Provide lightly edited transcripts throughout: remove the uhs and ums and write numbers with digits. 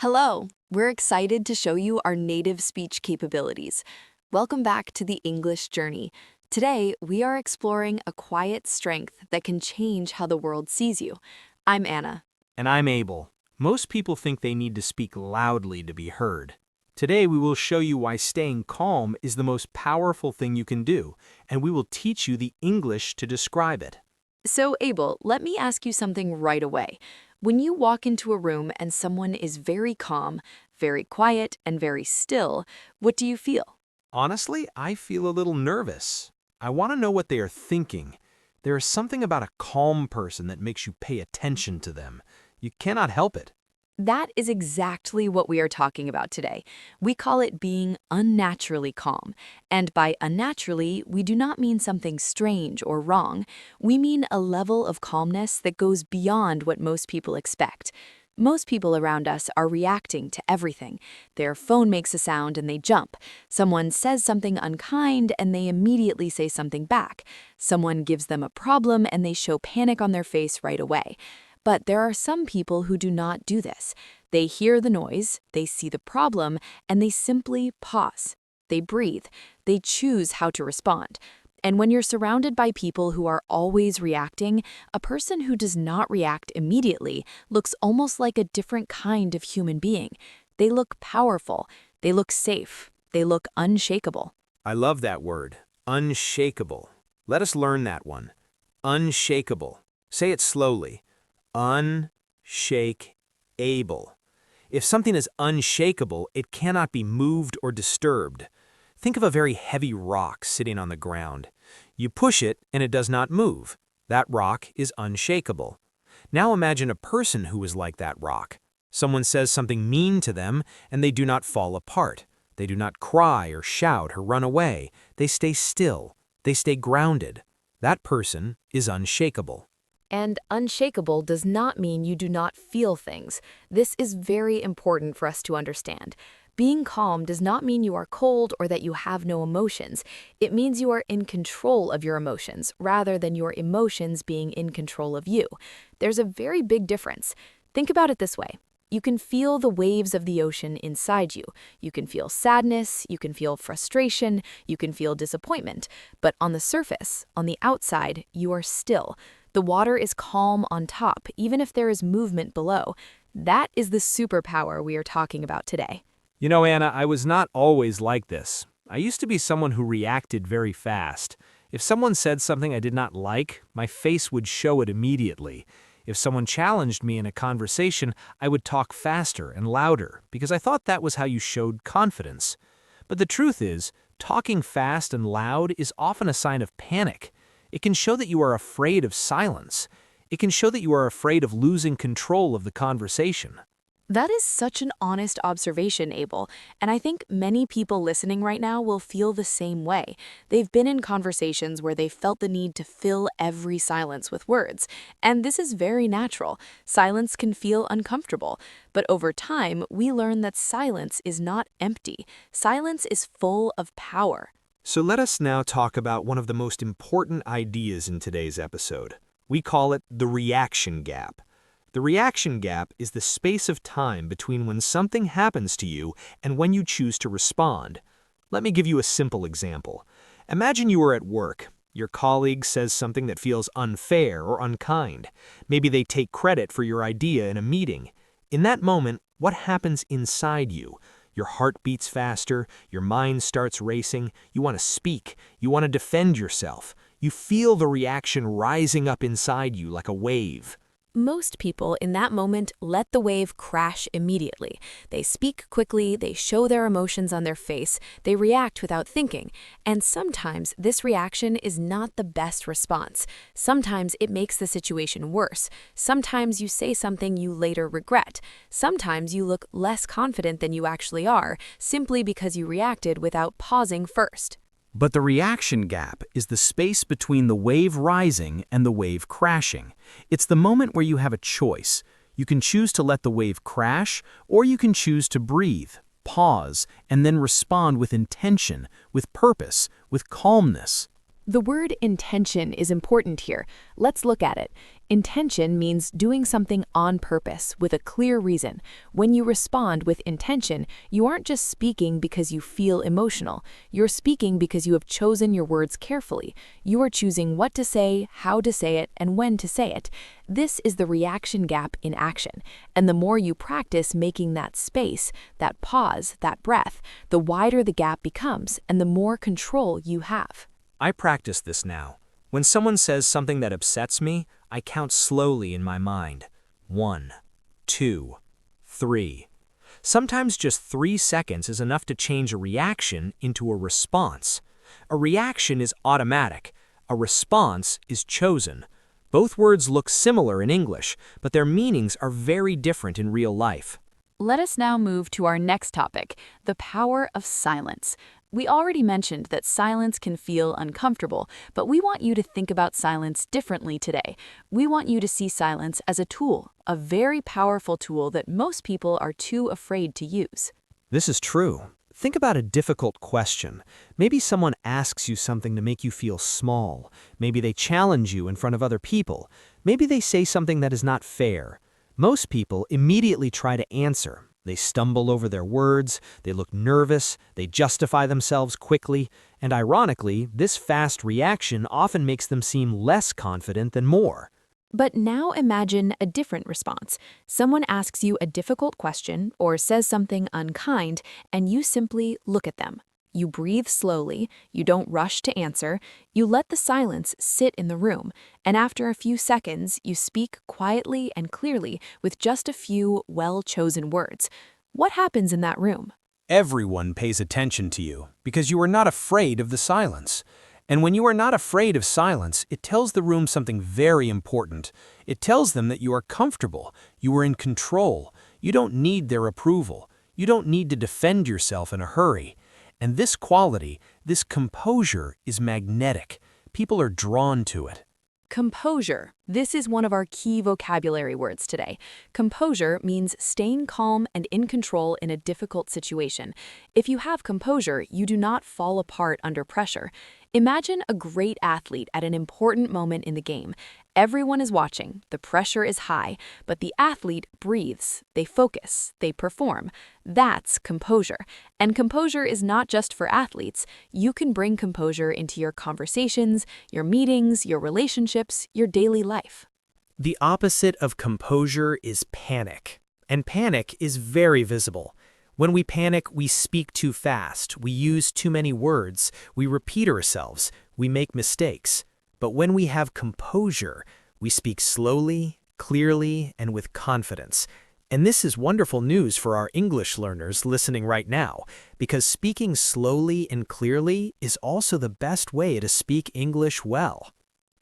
Hello, we're excited to show you our native speech capabilities. Welcome back to the English journey. Today, we are exploring a quiet strength that can change how the world sees you. I'm Anna. And I'm Abel. Most people think they need to speak loudly to be heard. Today we will show you why staying calm is the most powerful thing you can do, and we will teach you the English to describe it. So, Abel, let me ask you something right away. When you walk into a room and someone is very calm, very quiet, and very still, what do you feel? Honestly, I feel a little nervous. I want to know what they are thinking. There is something about a calm person that makes you pay attention to them. You cannot help it. That is exactly what we are talking about today. We call it being unnaturally calm. And by unnaturally, we do not mean something strange or wrong. We mean a level of calmness that goes beyond what most people expect. Most people around us are reacting to everything. Their phone makes a sound and they jump. Someone says something unkind and they immediately say something back. Someone gives them a problem and they show panic on their face right away. But there are some people who do not do this. They hear the noise, they see the problem, and they simply pause. They breathe. They choose how to respond. And when you're surrounded by people who are always reacting, a person who does not react immediately looks almost like a different kind of human being. They look powerful. They look safe. They look unshakable. I love that word, unshakable. Let us learn that one. Unshakable. Say it slowly. Unshake-able. If something is unshakable, it cannot be moved or disturbed. Think of a very heavy rock sitting on the ground. You push it and it does not move. That rock is unshakable. Now imagine a person who is like that rock. Someone says something mean to them and they do not fall apart. They do not cry or shout or run away. They stay still. They stay grounded. That person is unshakable. And unshakable does not mean you do not feel things. This is very important for us to understand. Being calm does not mean you are cold or that you have no emotions. It means you are in control of your emotions rather than your emotions being in control of you. There's a very big difference. Think about it this way. You can feel the waves of the ocean inside you. You can feel sadness, you can feel frustration, you can feel disappointment. But on the surface, on the outside, you are still. The water is calm on top, even if there is movement below. That is the superpower we are talking about today. You know, Anna, I was not always like this. I used to be someone who reacted very fast. If someone said something I did not like, my face would show it immediately. If someone challenged me in a conversation, I would talk faster and louder because I thought that was how you showed confidence. But the truth is, talking fast and loud is often a sign of panic. It can show that you are afraid of silence. It can show that you are afraid of losing control of the conversation. That is such an honest observation, Abel, and I think many people listening right now will feel the same way. They've been in conversations where they felt the need to fill every silence with words, and this is very natural. Silence can feel uncomfortable, but over time, we learn that silence is not empty. Silence is full of power. So let us now talk about one of the most important ideas in today's episode. We call it the reaction gap. The reaction gap is the space of time between when something happens to you and when you choose to respond. Let me give you a simple example. Imagine you are at work. Your colleague says something that feels unfair or unkind. Maybe they take credit for your idea in a meeting. In that moment, what happens inside you? Your heart beats faster, your mind starts racing, you want to speak, you want to defend yourself. You feel the reaction rising up inside you like a wave. Most people in that moment let the wave crash immediately. They speak quickly, they show their emotions on their face, they react without thinking. And sometimes this reaction is not the best response. Sometimes it makes the situation worse. Sometimes you say something you later regret. Sometimes you look less confident than you actually are, simply because you reacted without pausing first. But the reaction gap is the space between the wave rising and the wave crashing. It's the moment where you have a choice. You can choose to let the wave crash, or you can choose to breathe, pause, and then respond with intention, with purpose, with calmness. The word intention is important here. Let's look at it. Intention means doing something on purpose with a clear reason. When you respond with intention, you aren't just speaking because you feel emotional. You're speaking because you have chosen your words carefully. You are choosing what to say, how to say it, and when to say it. This is the reaction gap in action. And the more you practice making that space, that pause, that breath, the wider the gap becomes and the more control you have. I practice this now. When someone says something that upsets me, I count slowly in my mind. 1, 2, 3. Sometimes just 3 seconds is enough to change a reaction into a response. A reaction is automatic. A response is chosen. Both words look similar in English, but their meanings are very different in real life. Let us now move to our next topic, the power of silence. We already mentioned that silence can feel uncomfortable, but we want you to think about silence differently today. We want you to see silence as a tool, a very powerful tool that most people are too afraid to use. This is true. Think about a difficult question. Maybe someone asks you something to make you feel small. Maybe they challenge you in front of other people. Maybe they say something that is not fair. Most people immediately try to answer. They stumble over their words, they look nervous, they justify themselves quickly, and ironically, this fast reaction often makes them seem less confident than more. But now imagine a different response. Someone asks you a difficult question or says something unkind, and you simply look at them. You breathe slowly, you don't rush to answer, you let the silence sit in the room, and after a few seconds, you speak quietly and clearly with just a few well-chosen words. What happens in that room? Everyone pays attention to you because you are not afraid of the silence. And when you are not afraid of silence, it tells the room something very important. It tells them that you are comfortable, you are in control, you don't need their approval, you don't need to defend yourself in a hurry. And this quality, this composure, is magnetic. People are drawn to it. Composure. This is one of our key vocabulary words today. Composure means staying calm and in control in a difficult situation. If you have composure, you do not fall apart under pressure. Imagine a great athlete at an important moment in the game. Everyone is watching, the pressure is high, but the athlete breathes, they focus, they perform. That's composure. And composure is not just for athletes. You can bring composure into your conversations, your meetings, your relationships, your daily life. The opposite of composure is panic. And panic is very visible. When we panic, we speak too fast, we use too many words, we repeat ourselves, we make mistakes. But when we have composure, we speak slowly, clearly, and with confidence. And this is wonderful news for our English learners listening right now, because speaking slowly and clearly is also the best way to speak English well.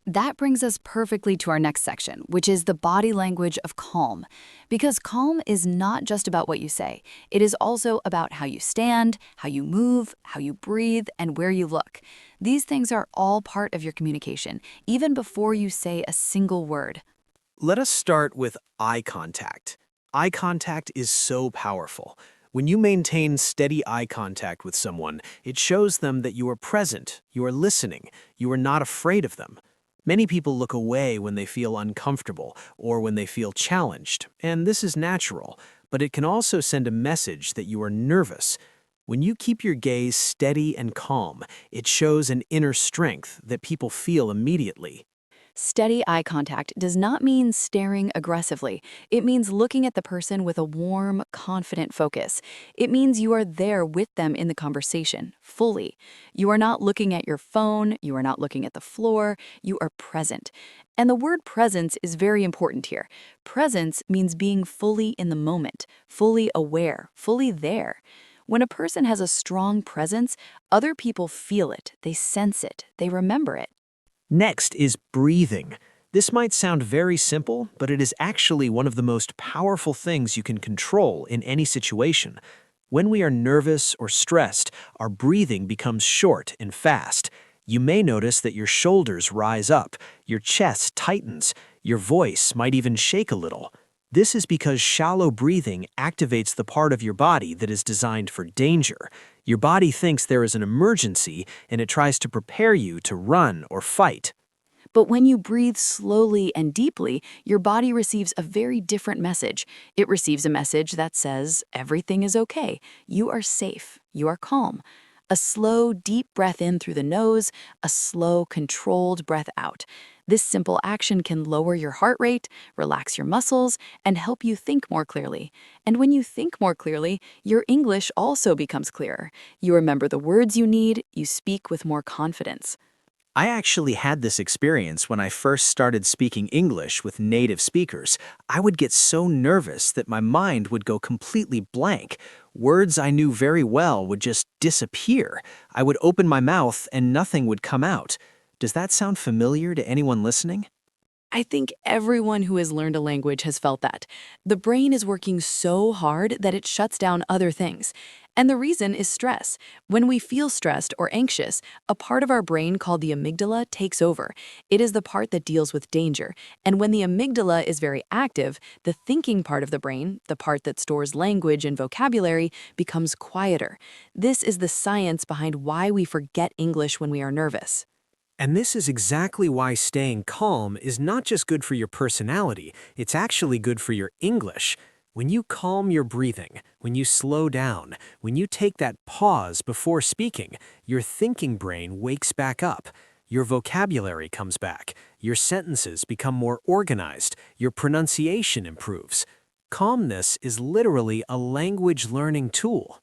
That brings us perfectly to our next section, which is the body language of calm. Because calm is not just about what you say. It is also about how you stand, how you move, how you breathe, and where you look. These things are all part of your communication, even before you say a single word. Let us start with eye contact. Eye contact is so powerful. When you maintain steady eye contact with someone, it shows them that you are present, you are listening, you are not afraid of them. Many people look away when they feel uncomfortable or when they feel challenged, and this is natural, but it can also send a message that you are nervous. When you keep your gaze steady and calm, it shows an inner strength that people feel immediately. Steady eye contact does not mean staring aggressively. It means looking at the person with a warm, confident focus. It means you are there with them in the conversation, fully. You are not looking at your phone, you are not looking at the floor, you are present. And the word presence is very important here. Presence means being fully in the moment, fully aware, fully there. When a person has a strong presence, other people feel it, they sense it, they remember it. Next is breathing. This might sound very simple, but it is actually one of the most powerful things you can control in any situation. When we are nervous or stressed, our breathing becomes short and fast. You may notice that your shoulders rise up, your chest tightens, your voice might even shake a little. This is because shallow breathing activates the part of your body that is designed for danger. Your body thinks there is an emergency and it tries to prepare you to run or fight. But when you breathe slowly and deeply, your body receives a very different message. It receives a message that says, everything is okay. You are safe. You are calm. A slow, deep breath in through the nose, a slow, controlled breath out. This simple action can lower your heart rate, relax your muscles, and help you think more clearly. And when you think more clearly, your English also becomes clearer. You remember the words you need, you speak with more confidence. I actually had this experience when I first started speaking English with native speakers. I would get so nervous that my mind would go completely blank. Words I knew very well would just disappear. I would open my mouth and nothing would come out. Does that sound familiar to anyone listening? I think everyone who has learned a language has felt that. The brain is working so hard that it shuts down other things. And the reason is stress. When we feel stressed or anxious, a part of our brain called the amygdala takes over. It is the part that deals with danger. And when the amygdala is very active, the thinking part of the brain, the part that stores language and vocabulary, becomes quieter. This is the science behind why we forget English when we are nervous. And this is exactly why staying calm is not just good for your personality, it's actually good for your English. When you calm your breathing, when you slow down, when you take that pause before speaking, your thinking brain wakes back up. Your vocabulary comes back. Your sentences become more organized. Your pronunciation improves. Calmness is literally a language learning tool.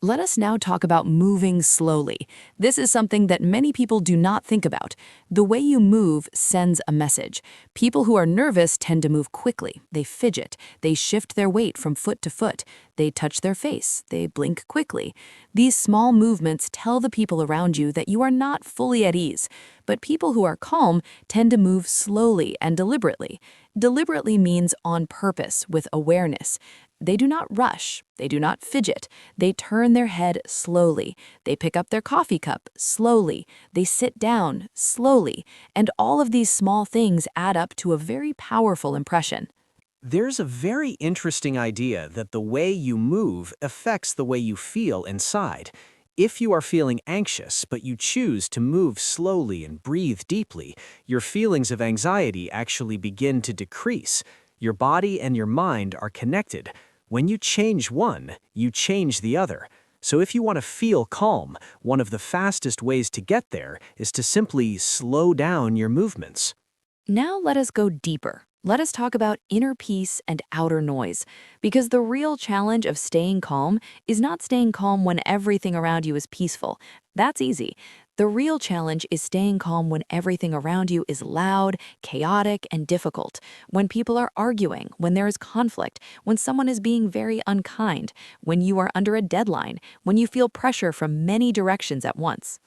Let us now talk about moving slowly. This is something that many people do not think about. The way you move sends a message. People who are nervous tend to move quickly. They fidget. They shift their weight from foot to foot. They touch their face. They blink quickly. These small movements tell the people around you that you are not fully at ease. But people who are calm tend to move slowly and deliberately. Deliberately means on purpose, with awareness. They do not rush. They do not fidget. They turn their head slowly. They pick up their coffee cup slowly. They sit down slowly. And all of these small things add up to a very powerful impression. There's a very interesting idea that the way you move affects the way you feel inside. If you are feeling anxious, but you choose to move slowly and breathe deeply, your feelings of anxiety actually begin to decrease. Your body and your mind are connected. When you change one, you change the other. So if you want to feel calm, one of the fastest ways to get there is to simply slow down your movements. Now let us go deeper. Let us talk about inner peace and outer noise, because the real challenge of staying calm is not staying calm when everything around you is peaceful. That's easy. The real challenge is staying calm when everything around you is loud, chaotic, and difficult. When people are arguing, when there is conflict, when someone is being very unkind, when you are under a deadline, when you feel pressure from many directions at once.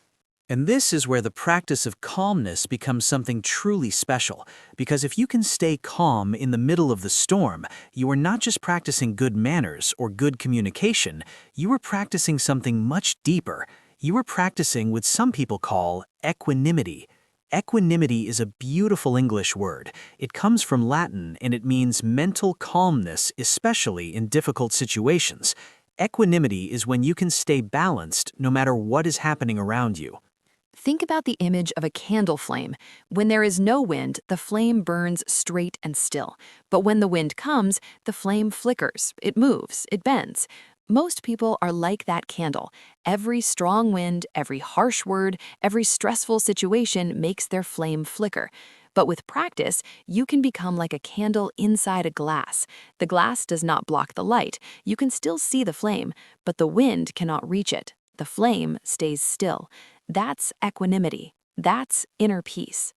And this is where the practice of calmness becomes something truly special, because if you can stay calm in the middle of the storm, you are not just practicing good manners or good communication, you are practicing something much deeper. You are practicing what some people call equanimity. Equanimity is a beautiful English word. It comes from Latin and it means mental calmness, especially in difficult situations. Equanimity is when you can stay balanced no matter what is happening around you. Think about the image of a candle flame. When there is no wind, the flame burns straight and still. But when the wind comes, the flame flickers, it moves, it bends. Most people are like that candle. Every strong wind, every harsh word, every stressful situation makes their flame flicker. But with practice, you can become like a candle inside a glass. The glass does not block the light. You can still see the flame, but the wind cannot reach it. The flame stays still. That's equanimity. That's inner peace.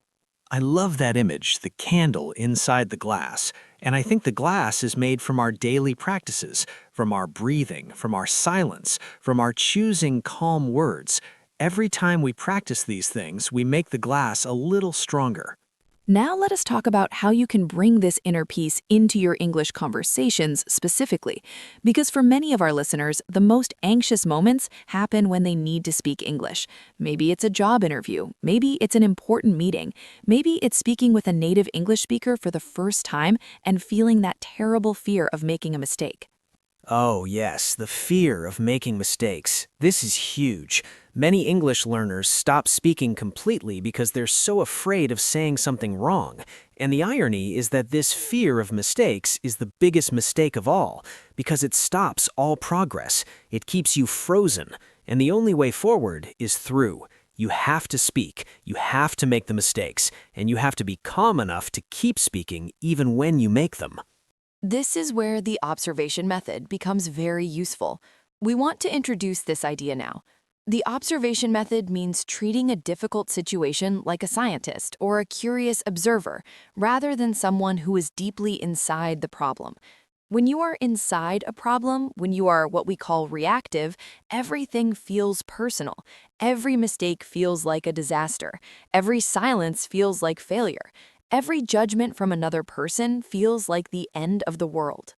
I love that image, the candle inside the glass. And I think the glass is made from our daily practices, from our breathing, from our silence, from our choosing calm words. Every time we practice these things, we make the glass a little stronger. Now let us talk about how you can bring this inner peace into your English conversations specifically, because for many of our listeners, the most anxious moments happen when they need to speak English. Maybe it's a job interview, maybe it's an important meeting, maybe it's speaking with a native English speaker for the first time and feeling that terrible fear of making a mistake. Oh, yes, the fear of making mistakes. This is huge. Many English learners stop speaking completely because they're so afraid of saying something wrong. And the irony is that this fear of mistakes is the biggest mistake of all, because it stops all progress. It keeps you frozen. And the only way forward is through. You have to speak, you have to make the mistakes, and you have to be calm enough to keep speaking even when you make them. This is where the observation method becomes very useful. We want to introduce this idea now. The observation method means treating a difficult situation like a scientist or a curious observer, rather than someone who is deeply inside the problem. When you are inside a problem, when you are what we call reactive, everything feels personal. Every mistake feels like a disaster. Every silence feels like failure. Every judgment from another person feels like the end of the world.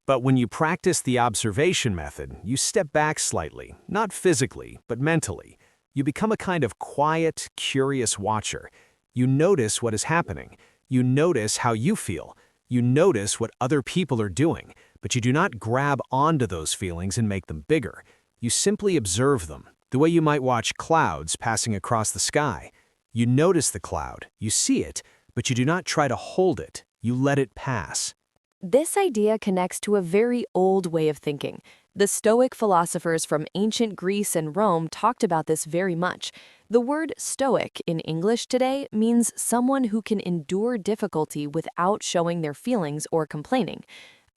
But when you practice the observation method, you step back slightly, not physically, but mentally. You become a kind of quiet, curious watcher. You notice what is happening. You notice how you feel. You notice what other people are doing, but you do not grab onto those feelings and make them bigger. You simply observe them, the way you might watch clouds passing across the sky. You notice the cloud, you see it, but you do not try to hold it. You let it pass. This idea connects to a very old way of thinking. The Stoic philosophers from ancient Greece and Rome talked about this very much. The word Stoic in English today means someone who can endure difficulty without showing their feelings or complaining.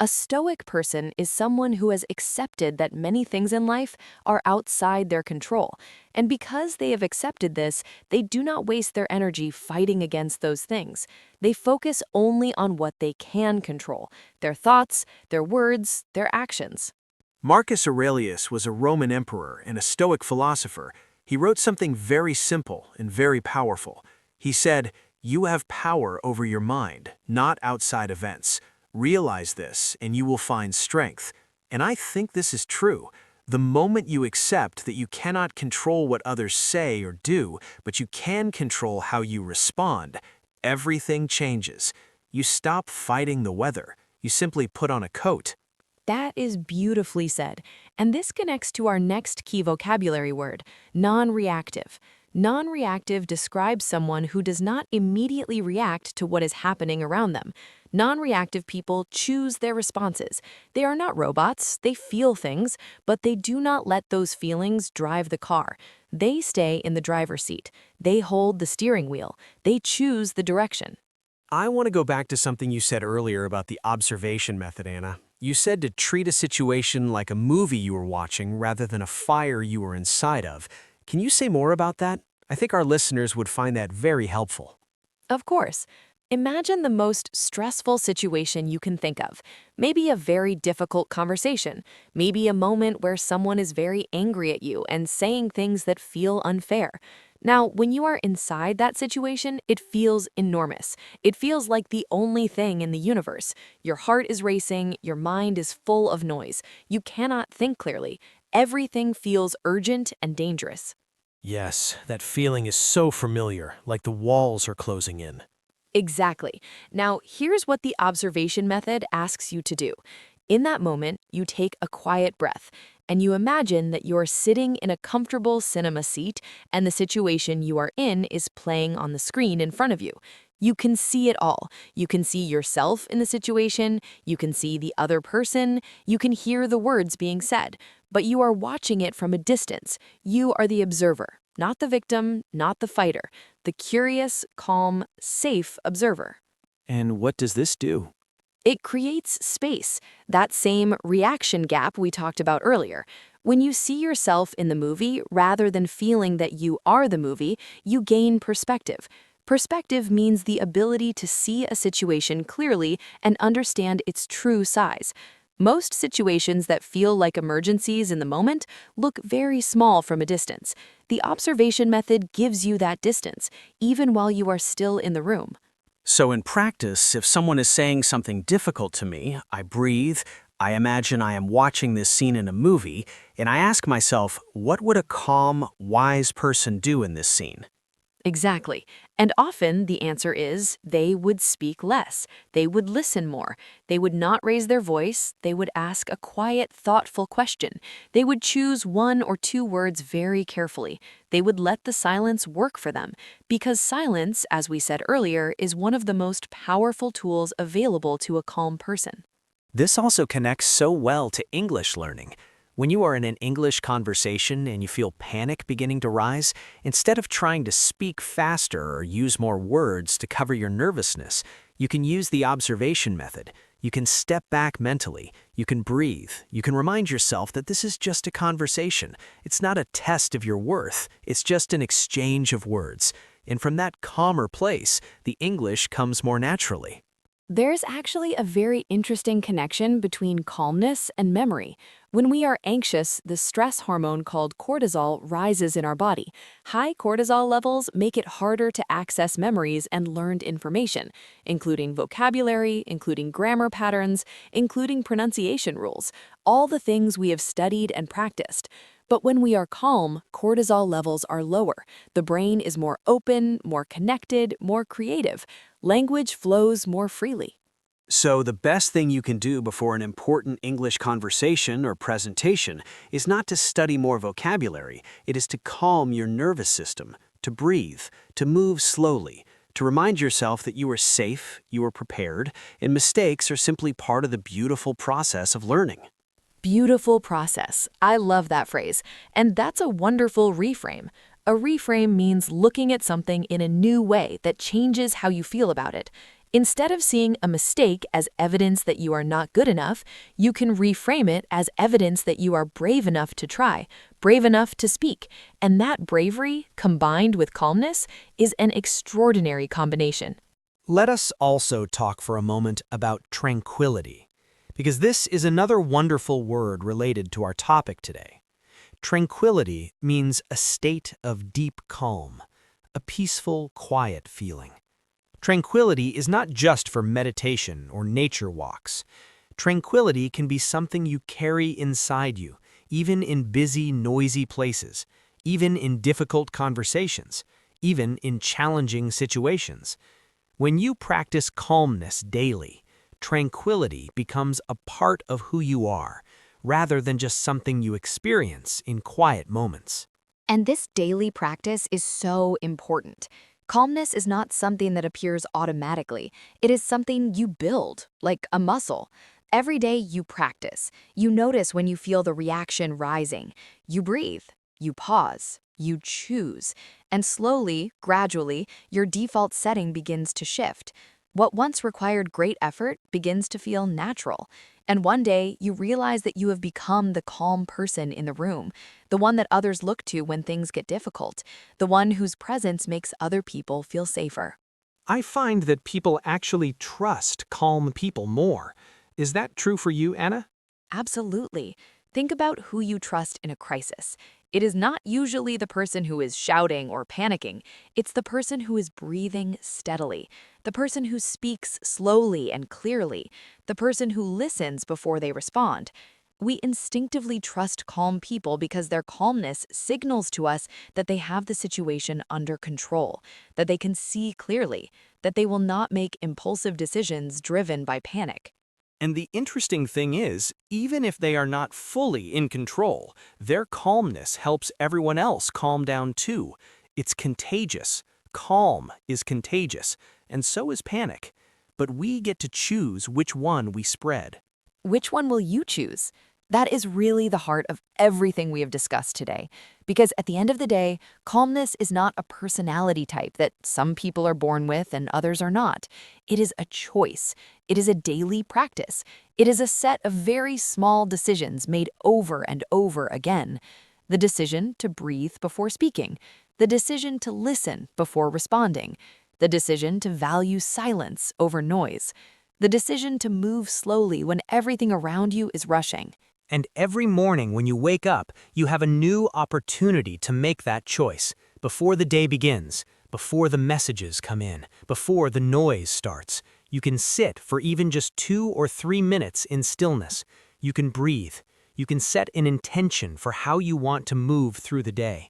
A Stoic person is someone who has accepted that many things in life are outside their control. And because they have accepted this, they do not waste their energy fighting against those things. They focus only on what they can control, their thoughts, their words, their actions. Marcus Aurelius was a Roman emperor and a Stoic philosopher. He wrote something very simple and very powerful. He said, "You have power over your mind, not outside events. Realize this, and you will find strength." And I think this is true. The moment you accept that you cannot control what others say or do, but you can control how you respond, everything changes. You stop fighting the weather. You simply put on a coat. That is beautifully said. And this connects to our next key vocabulary word, non-reactive. Non-reactive describes someone who does not immediately react to what is happening around them. Non-reactive people choose their responses. They are not robots, they feel things, but they do not let those feelings drive the car. They stay in the driver's seat. They hold the steering wheel. They choose the direction. I want to go back to something you said earlier about the observation method, Anna. You said to treat a situation like a movie you were watching rather than a fire you were inside of. Can you say more about that? I think our listeners would find that very helpful. Of course. Imagine the most stressful situation you can think of. Maybe a very difficult conversation. Maybe a moment where someone is very angry at you and saying things that feel unfair. Now, when you are inside that situation, it feels enormous. It feels like the only thing in the universe. Your heart is racing, your mind is full of noise. You cannot think clearly. Everything feels urgent and dangerous. Yes, that feeling is so familiar, like the walls are closing in. Exactly. Now, here's what the observation method asks you to do. In that moment, you take a quiet breath and you imagine that you're sitting in a comfortable cinema seat and the situation you are in is playing on the screen in front of you. You can see it all. You can see yourself in the situation, you can see the other person, you can hear the words being said, but you are watching it from a distance. You are the observer, not the victim, not the fighter, the curious, calm, safe observer. And what does this do? It creates space, that same reaction gap we talked about earlier. When you see yourself in the movie, rather than feeling that you are the movie, you gain perspective. Perspective means the ability to see a situation clearly and understand its true size. Most situations that feel like emergencies in the moment look very small from a distance. The observation method gives you that distance, even while you are still in the room. So in practice, if someone is saying something difficult to me, I breathe, I imagine I am watching this scene in a movie, and I ask myself, what would a calm, wise person do in this scene? Exactly. And often the answer is they would speak less. They would listen more. They would not raise their voice. They would ask a quiet, thoughtful question. They would choose one or two words very carefully. They would let the silence work for them. Because silence, as we said earlier, is one of the most powerful tools available to a calm person. This also connects so well to English learning. When you are in an English conversation and you feel panic beginning to rise, instead of trying to speak faster or use more words to cover your nervousness, you can use the observation method. You can step back mentally. You can breathe. You can remind yourself that this is just a conversation. It's not a test of your worth. It's just an exchange of words. And from that calmer place, the English comes more naturally. There's actually a very interesting connection between calmness and memory. When we are anxious, the stress hormone called cortisol rises in our body. High cortisol levels make it harder to access memories and learned information, including vocabulary, including grammar patterns, including pronunciation rules, all the things we have studied and practiced. But when we are calm, cortisol levels are lower. The brain is more open, more connected, more creative. Language flows more freely. So the best thing you can do before an important English conversation or presentation is not to study more vocabulary. It is to calm your nervous system, to breathe, to move slowly, to remind yourself that you are safe, you are prepared, and mistakes are simply part of the beautiful process of learning. Beautiful process. I love that phrase. And that's a wonderful reframe. A reframe means looking at something in a new way that changes how you feel about it. Instead of seeing a mistake as evidence that you are not good enough, you can reframe it as evidence that you are brave enough to try, brave enough to speak. And that bravery, combined with calmness, is an extraordinary combination. Let us also talk for a moment about tranquility, because this is another wonderful word related to our topic today. Tranquility means a state of deep calm, a peaceful, quiet feeling. Tranquility is not just for meditation or nature walks. Tranquility can be something you carry inside you, even in busy, noisy places, even in difficult conversations, even in challenging situations. When you practice calmness daily, tranquility becomes a part of who you are, rather than just something you experience in quiet moments. And this daily practice is so important. Calmness is not something that appears automatically. It is something you build, like a muscle. Every day you practice. You notice when you feel the reaction rising. You breathe. You pause. You choose. And slowly, gradually, your default setting begins to shift. What once required great effort begins to feel natural. And one day, you realize that you have become the calm person in the room, the one that others look to when things get difficult, the one whose presence makes other people feel safer. I find that people actually trust calm people more. Is that true for you, Anna? Absolutely. Think about who you trust in a crisis. It is not usually the person who is shouting or panicking. It's the person who is breathing steadily, the person who speaks slowly and clearly, the person who listens before they respond. We instinctively trust calm people because their calmness signals to us that they have the situation under control, that they can see clearly, that they will not make impulsive decisions driven by panic. And the interesting thing is, even if they are not fully in control, their calmness helps everyone else calm down too. It's contagious. Calm is contagious, and so is panic. But we get to choose which one we spread. Which one will you choose? That is really the heart of everything we have discussed today. Because at the end of the day, calmness is not a personality type that some people are born with and others are not. It is a choice. It is a daily practice. It is a set of very small decisions made over and over again. The decision to breathe before speaking, the decision to listen before responding, the decision to value silence over noise, the decision to move slowly when everything around you is rushing. And every morning when you wake up, you have a new opportunity to make that choice, before the day begins, before the messages come in, before the noise starts. You can sit for even just 2 or 3 minutes in stillness. You can breathe. You can set an intention for how you want to move through the day.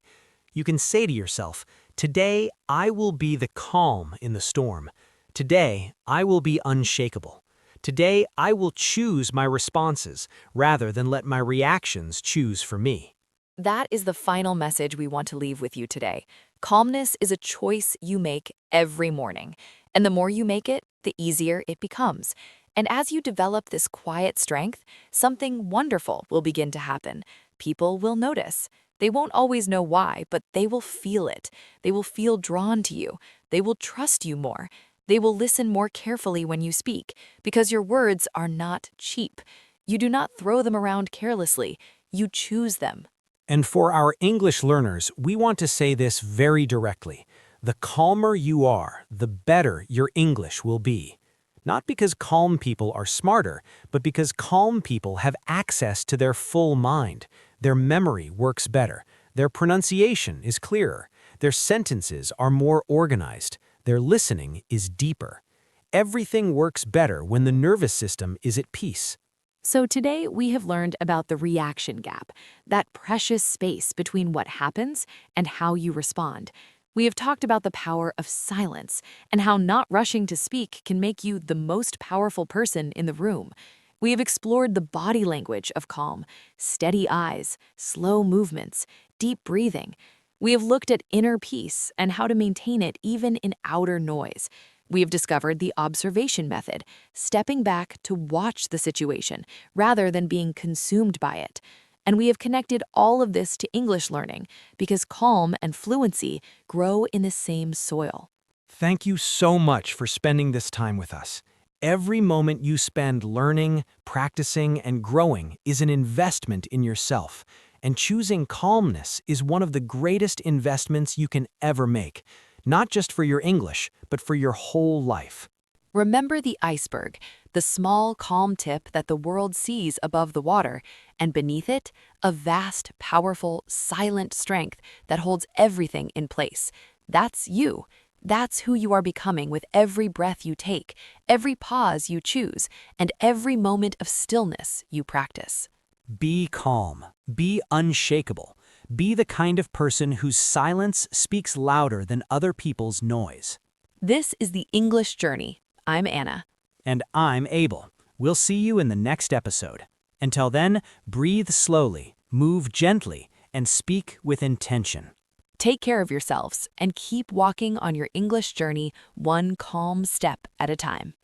You can say to yourself, Today, I will be the calm in the storm. Today, I will be unshakable. Today, I will choose my responses rather than let my reactions choose for me. That is the final message we want to leave with you today. Calmness is a choice you make every morning. And the more you make it, the easier it becomes. And as you develop this quiet strength, something wonderful will begin to happen. People will notice. They won't always know why, but they will feel it. They will feel drawn to you. They will trust you more. They will listen more carefully when you speak, because your words are not cheap. You do not throw them around carelessly. You choose them. And for our English learners, we want to say this very directly. The calmer you are, the better your English will be. Not because calm people are smarter, but because calm people have access to their full mind. Their memory works better. Their pronunciation is clearer. Their sentences are more organized. Their listening is deeper. Everything works better when the nervous system is at peace. So today we have learned about the reaction gap, that precious space between what happens and how you respond. We have talked about the power of silence and how not rushing to speak can make you the most powerful person in the room. We have explored the body language of calm, steady eyes, slow movements, deep breathing. We have looked at inner peace and how to maintain it even in outer noise. We have discovered the observation method, stepping back to watch the situation rather than being consumed by it. And we have connected all of this to English learning because calm and fluency grow in the same soil. Thank you so much for spending this time with us. Every moment you spend learning, practicing, and growing is an investment in yourself. And choosing calmness is one of the greatest investments you can ever make. Not just for your English, but for your whole life. Remember the iceberg, the small, calm tip that the world sees above the water, and beneath it, a vast, powerful, silent strength that holds everything in place. That's you. That's who you are becoming with every breath you take, every pause you choose, and every moment of stillness you practice. Be calm. Be unshakable. Be the kind of person whose silence speaks louder than other people's noise. This is the English Journey. I'm Anna. And I'm Abel. We'll see you in the next episode. Until then, breathe slowly, move gently, and speak with intention. Take care of yourselves and keep walking on your English journey one calm step at a time.